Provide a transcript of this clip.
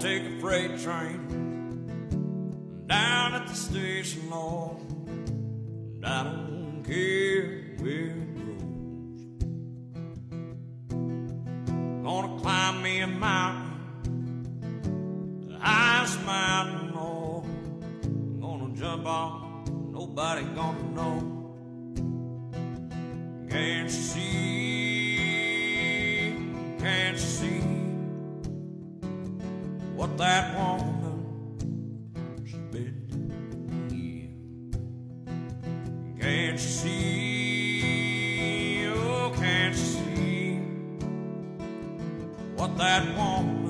take a freight train down at the station, Lord, and I don't care where it goes. Gonna climb me a mountain, the highest mountain, Lord. Gonna jump off, nobody gonna know. Can't you see, can't you see what that woman's been doing here? Can't you see, oh, can't you see what that woman